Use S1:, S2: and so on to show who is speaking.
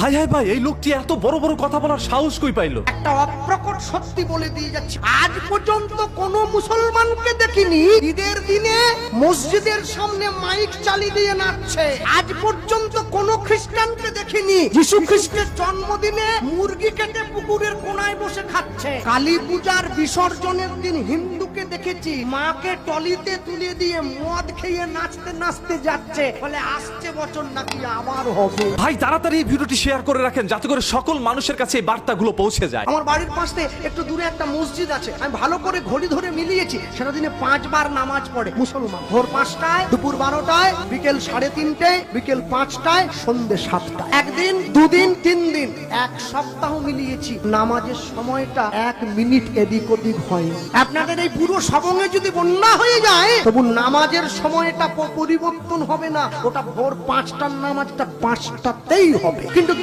S1: High high ভাই, এই লোকটি এত বড় বড় কথা বলার সাহস কই পাইলো?
S2: একটা অপ্রকট সত্যি বলে দিয়ে যাচ্ছি, আজ পর্যন্ত কোন মুসলমানকে দেখিনি ঈদের দিনে মসজিদের সামনে মাইক চালিয়ে দিয়ে নাচছে। আজ পর্যন্ত কোন খ্রিস্টানকে দেখিনি যিশু খ্রিস্টের জন্মদিনে মুরগি কেটে পুকুরের কোনায় বসে খাচ্ছে। কালী পূজার বিসর্জনের দিন হিন্দুকে দেখেছি মাকে টলিতে তুলে দিয়ে মদ খেয়ে নাচতে নাচতে যাচ্ছে, বলে আসছে বছর নাকি আবার হবে।
S1: ভাই তাড়াতাড়ি এই ভিডিওটি শেয়ার করে রাখেন যাতে করে সকল মানুষের কাছে এই বার্তাগুলো পৌঁছে যায়।
S2: আমার বাড়ির পাশে একটু দূরে একটা মসজিদ আছে, আমি ভালো করে ঘড়ি ধরে মিলিয়েছি, সেটা দিনে 5 বার নামাজ পড়ে মুসলমান। ভোর 5টায়, দুপুর 12টায়, বিকেল 3:30টায়, বিকেল 5টায়, সন্ধ্যে 7টায়। একদিন, দুদিন, 3 দিন, 1 সপ্তাহ মিলিয়েছি, নামাজের সময়টা 1 মিনিট এদিক ওদিক হয়নি। আপনাদের এই পুরো সবঙ্গে যদি বন্যা হয়ে যায় তবু নামাজের সময়টা পরিবর্তন হবে না, ওটা ভোর 5টার নামাজটা 5টাতেই হবে। কিন্তু